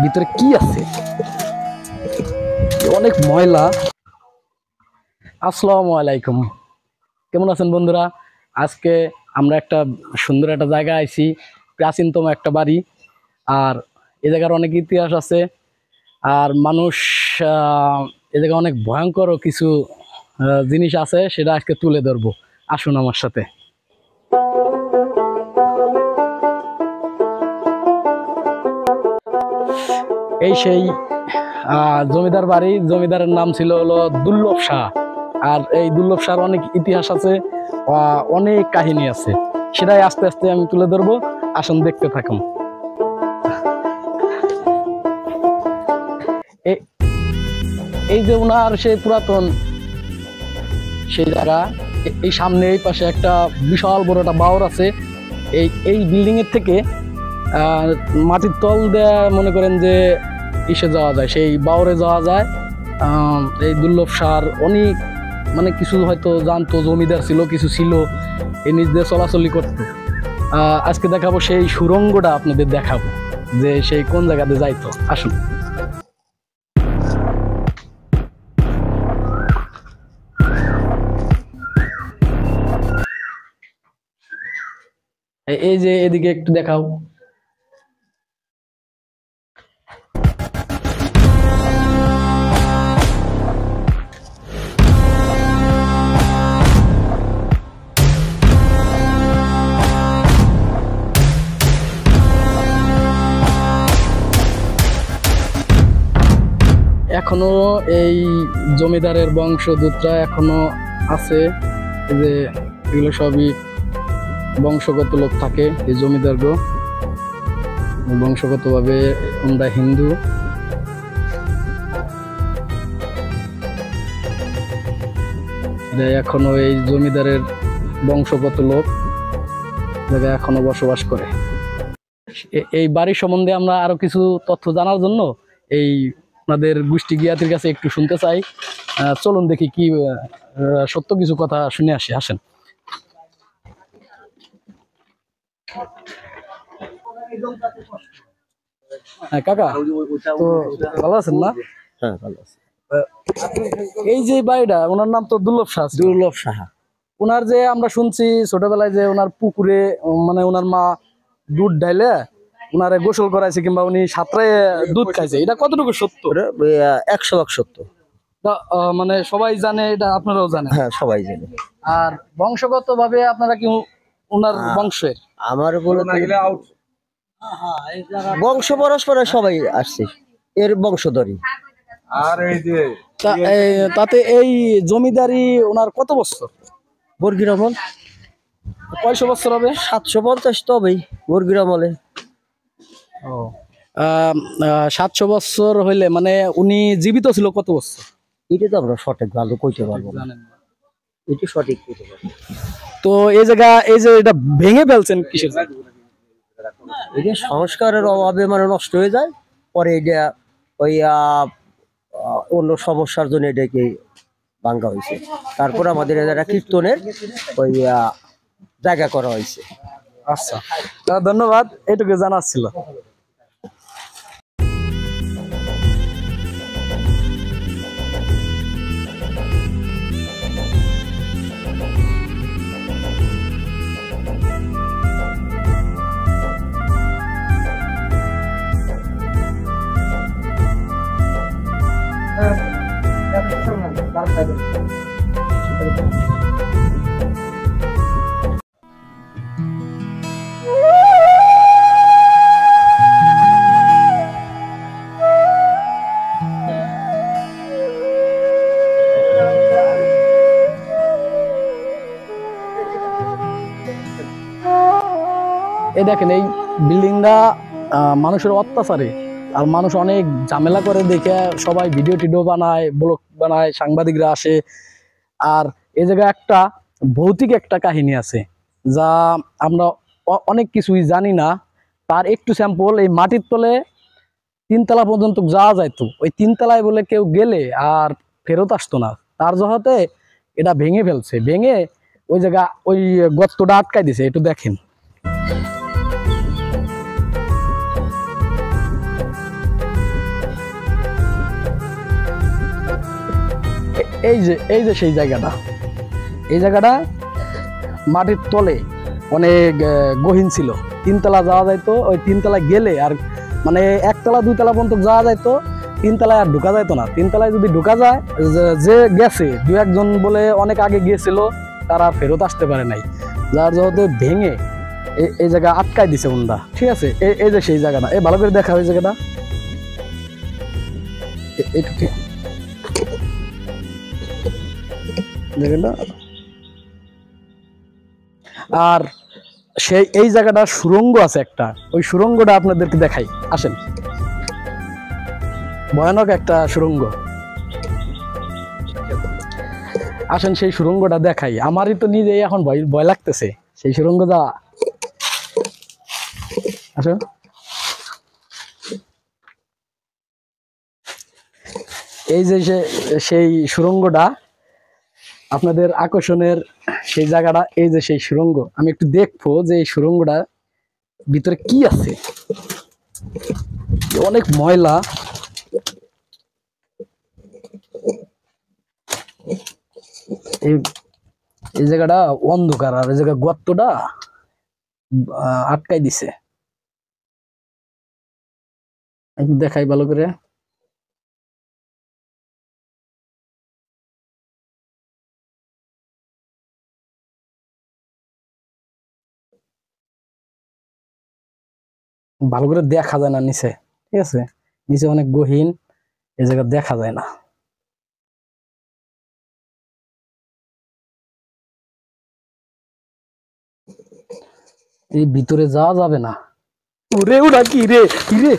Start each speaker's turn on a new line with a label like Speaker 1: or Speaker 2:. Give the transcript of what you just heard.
Speaker 1: ভিতরে কি আছে, অনেক ময়লা। আসসালামু আলাইকুম, কেমন আছেন বন্ধুরা? আজকে আমরা একটা সুন্দর একটা জায়গায় আইছি, প্রাচীনতম একটা বাড়ি। আর এই জায়গার অনেক ইতিহাস আছে, আর মানুষ এই জায়গায় অনেক ভয়ঙ্কর কিছু জিনিস আছে, সেটা আজকে তুলে ধরবো। আসুন আমার সাথে। এই সেই জমিদার বাড়ি। জমিদারের নাম ছিল হলো দুর্লভ শাহ। আর এই দুর্লভ শাহর অনেক ইতিহাস আছে, অনেক কাহিনী আছে, সেটাই আস্তে আস্তে আমি তুলে ধরবো। আসুন দেখতে থাকুন। এই যে ওনার সেই পুরাতন সেই জায়গা, এই সামনে এই পাশে একটা বিশাল বড় একটা বাওর আছে। এই বিল্ডিং এর থেকে মাটির তল দিয়ে মনে করেন যে ইসে যাওয়া যায়, সেই বাওরে যাওয়া যায়। এই দুর্লভ শাহর অনেক মানে কিছু হয়তো জানতো, জমিদার ছিল, কিছু ছিল, এই নিজ দিয়ে চলাচলি করতো। আজকে দেখাবো সেই সুড়ঙ্গটা, আপনাদের দেখাবো যে সেই কোন জায়গাতে যাইতো। আসুন। এই যে এদিকে একটু দেখাও। এখনো এই জমিদারের বংশদূতরা এখনো আছে, যে এগুলো সবই বংশগত লোক থাকে। এই জমিদারগো বংশগতভাবে আমরা হিন্দু। এখনো এই জমিদারের বংশগত লোক জায়গায় এখনো বসবাস করে। এই বাড়ির সম্বন্ধে আমরা আরো কিছু তথ্য জানার জন্য এই আমাদের গোষ্ঠী জ্ঞাতির কাছে একটু শুনতে চাই। চলুন দেখি কি সত্য কিছু কথা শুনে আসি। আসেন। হ্যাঁ কাকা, তো ভালো আছেন না?
Speaker 2: হ্যাঁ ভালো আছে।
Speaker 1: এই যে বাড়িটা, ওনার নাম তো দুর্লভ শাহ।
Speaker 2: দুর্লভ সাহা।
Speaker 1: ওনার যে আমরা শুনছি ছোটবেলায় যে ওনার পুকুরে মানে ওনার মা দুধ ঢাইলে ওনারে গোসল করাইছে, কিংবা উনি সাঁতরায় দুধ খাইছে, এটা কতটুকু সত্য?
Speaker 2: 100% সত্য।
Speaker 1: মানে সবাই জানে, এটা আপনারাও জানেন?
Speaker 2: হ্যাঁ সবাই জানে।
Speaker 1: আর বংশগত ভাবে আপনারা কি ওনার বংশের?
Speaker 2: আমার বংশ পরস্পরে সবাই আসছে, এর বংশধরী।
Speaker 3: আর এই যে
Speaker 1: তাতে এই জমিদারি ওনার কত বছর?
Speaker 2: বর্গির আমল।
Speaker 1: কয়শো বছর হবে?
Speaker 2: 750 তো হবেই বর্গির আমলে।
Speaker 1: 700 বছর হইলে মানে উনি জীবিত ছিল কত বছর?
Speaker 2: এটা তো আমরা সঠিক ভালো কইতে পারবো না, এটা সঠিক কইতে পারবো।
Speaker 1: তো এই জায়গা, এই যে এটা ভেঙে ফেলছেন কিসের?
Speaker 2: এটা সংস্কারের অভাবে মানে নষ্ট হয়ে যায়, পরে এটা ওই অন্য সমস্যার জন্য এটাকে ভাঙ্গা হয়েছে। তারপর আমাদের যারা কীর্তনের ওই জায়গা করা হয়েছে।
Speaker 1: আচ্ছা, ধন্যবাদ, এটুকু জানার ছিল। এই দেখেন, এই বিল্ডিংটা মানুষের অত্যাচারে, আর মানুষ অনেক ঝামেলা করে দেখে সবাই ভিডিও টিডিও বানায়, ব্লগ বানায়, সাংবাদিকরা আসে। আর এই জায়গায় একটা ভৌতিক একটা কাহিনী আছে, যা আমরা অনেক কিছুই জানি না। তার একটু স্যাম্পল, এই মাটির তলে 3 তলা পর্যন্ত যাওয়া যাইতো। ওই 3 তলায় বলে কেউ গেলে আর ফেরত আসতো না। তার জহতে এটা ভেঙে ফেলছে, ভেঙে ওই জায়গা ওই গর্তটা আটকাই দিছে। একটু দেখেন। এই যে সেই জায়গাটা, এই জায়গাটা মাটির তলে অনেক গহীন ছিল। 3 তলা যাওয়া যাইতো, ওই 3 তলায় গেলে আর মানে 1 তলা 2 তলা পর্যন্ত যাওয়া যাইতো, 3 তলায় আর ঢোকা যাইতো না। 3 তলায় যদি ঢোকা যায়, যে গেছে 2-1 জন বলে অনেক আগে গিয়েছিল, তারা ফেরত আসতে পারে নাই, যার জন্য ভেঙে এই জায়গা আটকাই দিছে বন্ধা। ঠিক আছে, এই যে সেই জায়গাটা, এই ভালো করে দেখা ওই জায়গাটা, এইটুকু জায়গাটা। আর সেই এই জায়গাটা সুড়ঙ্গ আছে একটা, ওই সুড়ঙ্গটা আপনাদেরকে দেখাই, আসেন। ভয়ানক একটা সুড়ঙ্গ, আসেন সেই সুড়ঙ্গটা দেখাই। আমারই তো নিজেই এখন ভয় লাগতেছে সেই সুড়ঙ্গ যাওয়া। আসেন, এই যে সেই সুড়ঙ্গটা আপনাদের আকর্ষণের সেই জায়গাটা, এই যে সেই সুড়ঙ্গ। আমি একটু দেখবো যে এই সুড়ঙ্গটা ভিতরে কি আছে। অনেক ময়লা, এই জায়গাটা অন্ধকার, আর এই জায়গা গর্তটা আটকাই দিছে। একটু দেখাই ভালো করে। ভালো করে দেখা যায় না নিচে, ঠিক আছে, নিচে অনেক গহীন, এই জায়গা দেখা যায় না। এই ভিতরে যাওয়া যাবে না। ওরে ওরা কি রে, কি রে,